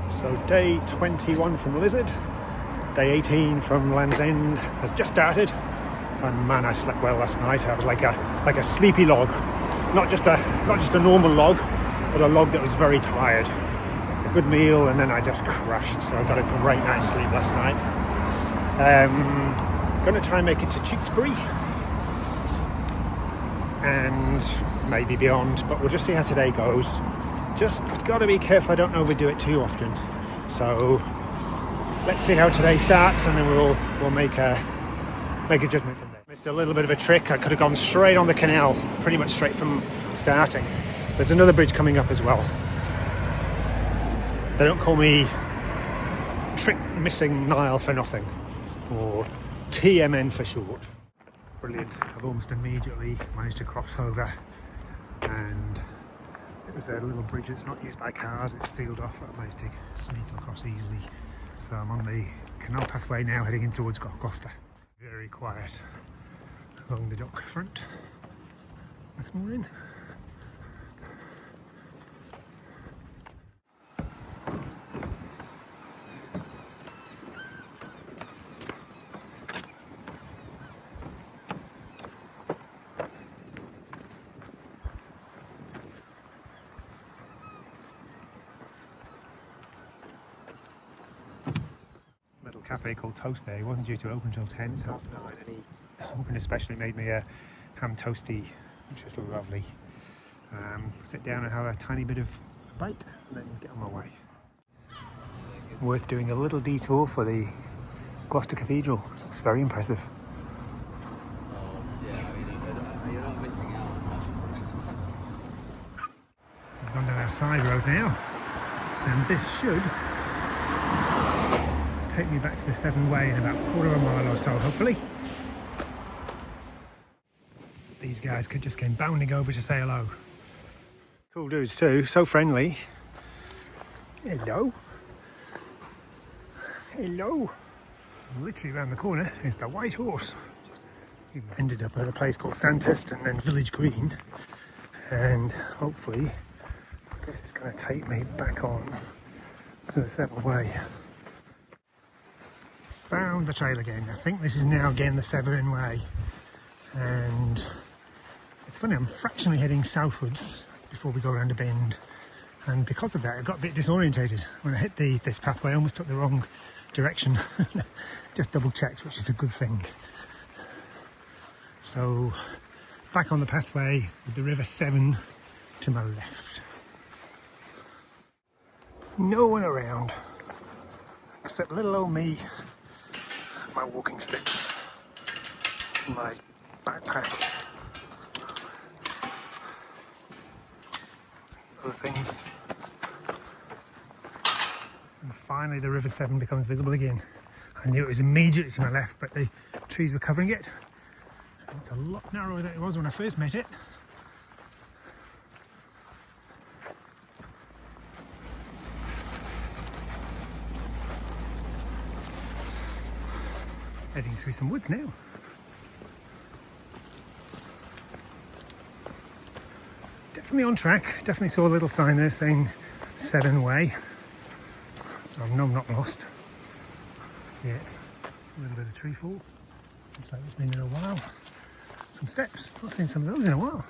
So day 21 from Lizard, day 18 from Land's End has just started, and man, I slept well last night. I was like a sleepy log, not just a normal log, but a log that was very tired. A good meal, and then I just crashed. So I got a great night's sleep last night. Going to try and make it to Tewkesbury and maybe beyond, but we'll just see how today goes. Just got to be careful I don't overdo it too often. So let's see how today starts, and then we'll make a judgment from there. Missed a little bit of a trick. I could have gone straight on the canal, pretty much straight from starting. There's another bridge coming up as well. They don't call me Trick Missing Nile for nothing, or TMN for short. Brilliant. I've almost immediately managed to cross over, and it was a little bridge that's not used by cars. It's sealed off. I managed to sneak across easily. So I'm on the canal pathway now, heading in towards Gloucester. Very quiet along the dock front this morning. Cafe called Toast there. He wasn't due to open until 10, it's 9:30, and he opened especially made me a ham toasty, which was lovely. Sit down and have a tiny bit of a bite and then get on my way. Worth doing a little detour for the Gloucester Cathedral. It looks very impressive. You're not missing out. So I've gone down our side road now, and this should take me back to the Severn Way in about a quarter of a mile or so, hopefully. These guys just came bounding over to say hello. Cool dudes too, so friendly. Hello. Hello. Literally around the corner is the White Horse. We ended up at a place called Sandhurst and then Village Green, and hopefully this is going to take me back on to the Severn Way. Found the trail again. I think this is now again the Severn Way, and it's funny, I'm fractionally heading southwards before we go around a bend, and because of that I got a bit disorientated when I hit this pathway. I almost took the wrong direction. Just double checked, which is a good thing. So back on the pathway with the River Severn to my left. No one around except little old me, my walking sticks, my backpack, other things. And finally the River Severn becomes visible again. I knew it was immediately to my left, but the trees were covering it. And it's a lot narrower than it was when I first met it. Heading through some woods now. Definitely on track. Definitely saw a little sign there saying Severn Way. So I know I'm not lost yet. A little bit of tree fall. Looks like it's been there a while. Some steps. Not seen some of those in a while.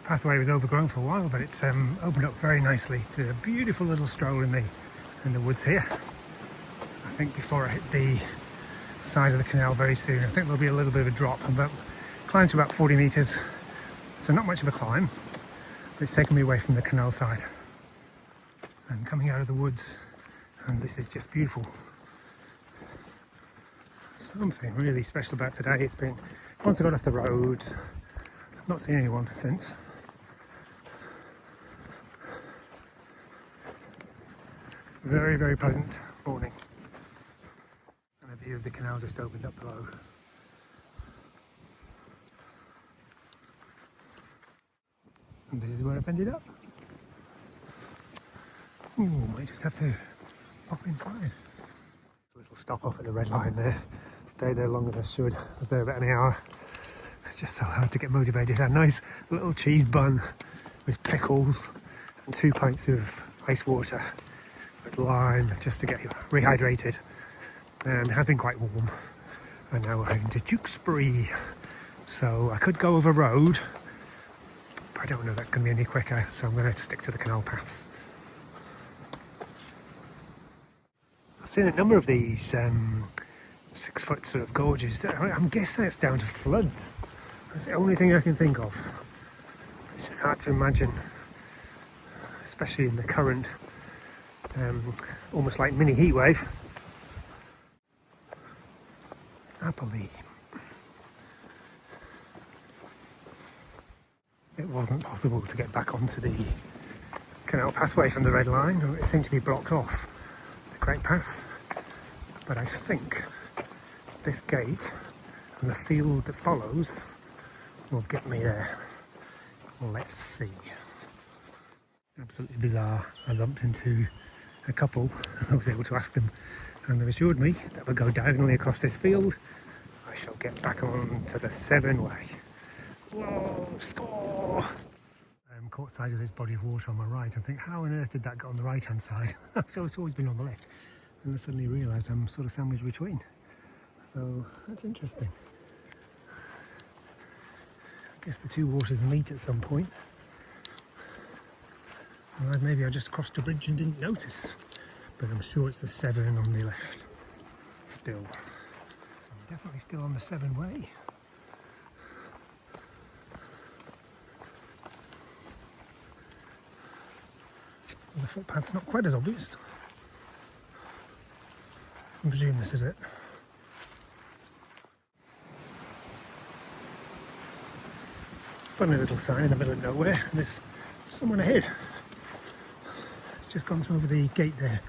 The pathway was overgrown for a while, but it's opened up very nicely to a beautiful little stroll in the woods here. I think before I hit the side of the canal very soon, I think there'll be a little bit of a drop, and climb to about 40 metres, so not much of a climb, but it's taken me away from the canal side and coming out of the woods, and this is just beautiful. Something really special about today. It's been, once I got off the road, I've not seen anyone since. Very, very pleasant morning. And a view of the canal just opened up below. And this is where I've ended up. Ooh, might just have to pop inside. A little stop off at the red line there. Stayed there longer than I should. I was there about an hour. It's just so hard to get motivated. A nice little cheese bun with pickles and 2 pints of ice water with lime just to get rehydrated. It has been quite warm, and now we're heading to Tewkesbury. So I could go over road, but I don't know that's going to be any quicker, so I'm going to stick to the canal paths. I've seen a number of these 6-foot sort of gorges. I'm guessing it's down to floods. That's the only thing I can think of. It's just hard to imagine, especially in the current, almost like mini heat wave. Happily, it wasn't possible to get back onto the canal pathway from the red line. It seemed to be blocked off, the Great Path. But I think this gate and the field that follows will get me there. Let's see. Absolutely bizarre. I bumped into a couple. I was able to ask them, and they've assured me that we'll go diagonally across this field. I shall get back on to the 7-way. Whoa, score! I'm caught sight of this body of water on my right and think, how on earth did that get on the right hand side? So it's always been on the left. And I suddenly realised I'm sort of sandwiched between. So that's interesting. I guess the two waters meet at some point. And maybe I just crossed a bridge and didn't notice. But I'm sure it's the 7 on the left. Still. So I'm definitely still on the 7-way. The footpath's not quite as obvious. I presume this is it. Funny little sign in the middle of nowhere, and there's someone ahead. It's just gone through over the gate there.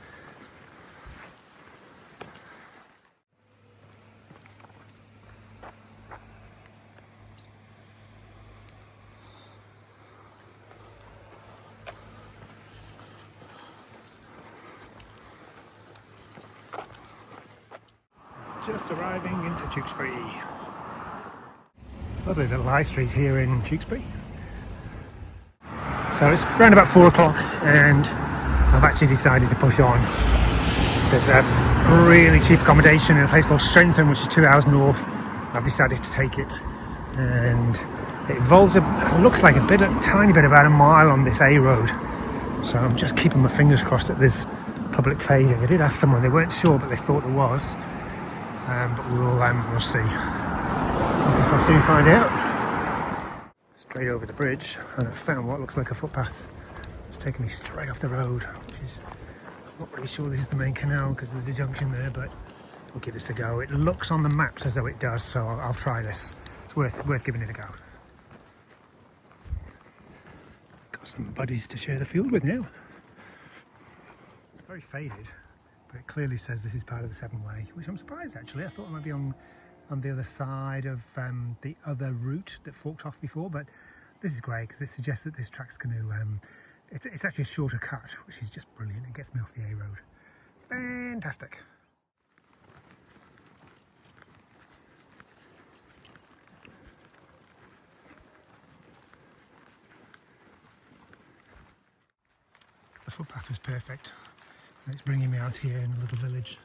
Just arriving into Tewkesbury. Lovely little high street here in Tewkesbury. So it's around about 4 o'clock and I've actually decided to push on. There's a really cheap accommodation in a place called Strensham, which is 2 hours north. I've decided to take it, and it involves looks like a tiny bit, about a mile on this A road. So I'm just keeping my fingers crossed that there's public fading. I did ask someone, they weren't sure, but they thought there was. But we'll see. I guess I'll soon find out. Straight over the bridge, and I found what looks like a footpath. It's taking me straight off the road, which is, I'm not really sure this is the main canal because there's a junction there, but we'll give this a go. It looks on the maps as though it does, so I'll try this. It's worth giving it a go. Got some buddies to share the field with now. It's very faded, but it clearly says this is part of the 7-way, which I'm surprised actually. I thought it might be on the other side of the other route that forked off before, but this is great because it suggests that this track's going to, it's actually a shorter cut, which is just brilliant. It gets me off the A road. Fantastic. The footpath was perfect, and it's bringing me out here in a little village,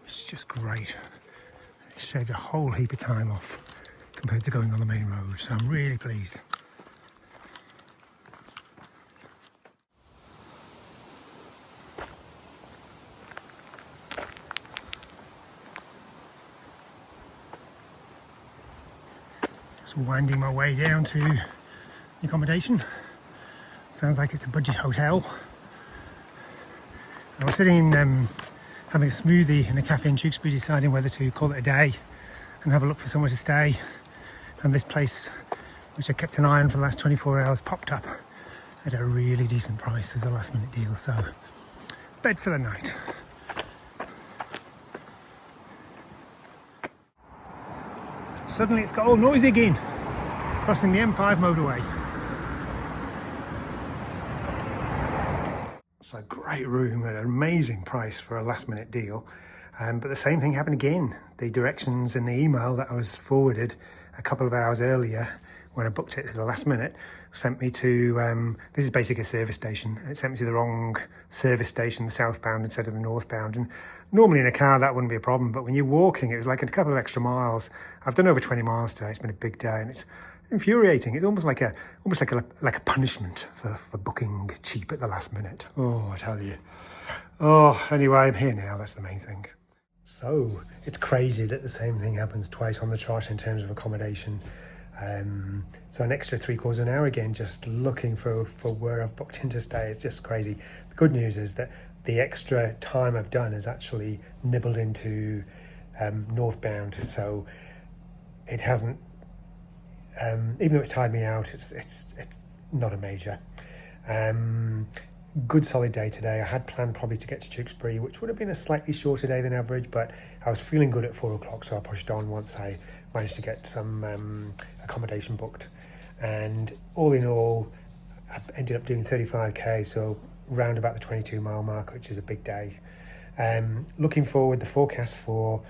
which is just great. It shaved a whole heap of time off compared to going on the main road, so I'm really pleased. Just winding my way down to the accommodation. Sounds like it's a budget hotel. I was sitting having a smoothie in a cafe in Tewkesbury, deciding whether to call it a day and have a look for somewhere to stay, and this place, which I kept an eye on for the last 24 hours, popped up at a really decent price as a last minute deal, so bed for the night. Suddenly it's got all noisy again, crossing the M5 motorway. It's a great room at an amazing price for a last minute deal. But the same thing happened again. The directions in the email that I was forwarded a couple of hours earlier when I booked it at the last minute sent me to, this is basically a service station. It sent me to the wrong service station, the southbound instead of the northbound. And normally in a car, that wouldn't be a problem. But when you're walking, it was like a couple of extra miles. I've done over 20 miles today. It's been a big day and it's infuriating. It's almost like a punishment for booking cheap at the last minute. Oh, I tell you. Oh, anyway, I'm here now. That's the main thing. So it's crazy that the same thing happens twice on the trot in terms of accommodation. So an extra 3/4 of an hour again, just looking for where I've booked in to stay. It's just crazy. The good news is that the extra time I've done is actually nibbled into northbound. So it hasn't, even though it's tired me out, it's not a major. Good solid day today. I had planned probably to get to Tewkesbury, which would have been a slightly shorter day than average, but I was feeling good at 4 o'clock, so I pushed on once I managed to get some accommodation booked. And all in all, I ended up doing 35k, so round about the 22-mile mark, which is a big day. Looking forward, the forecast for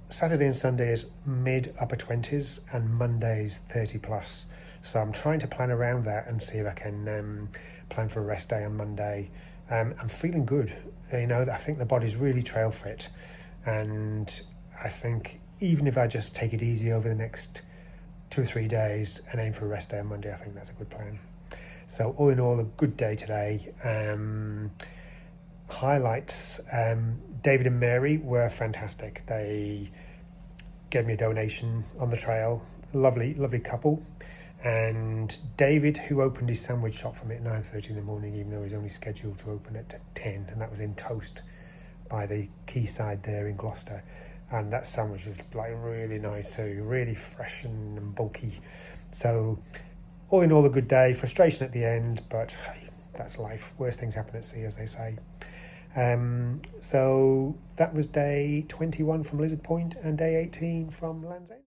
Saturday and Sunday is mid-upper 20s and Monday's 30 plus. So I'm trying to plan around that and see if I can plan for a rest day on Monday. I'm feeling good. You know, I think the body's really trail fit, and I think even if I just take it easy over the next 2 or 3 days and aim for a rest day on Monday, I think that's a good plan. So all in all, a good day today. Highlights, David and Mary were fantastic. They gave me a donation on the trail. Lovely couple. And David, who opened his sandwich shop for me at 9:30 in the morning, even though he was only scheduled to open at 10, and that was in Toast by the quayside there in Gloucester. And that sandwich was like really nice too, really fresh and bulky. So all in all, a good day. Frustration at the end, but hey, that's life. Worst things happen at sea, as they say. So that was day 21 from Lizard Point and day 18 from Land's End.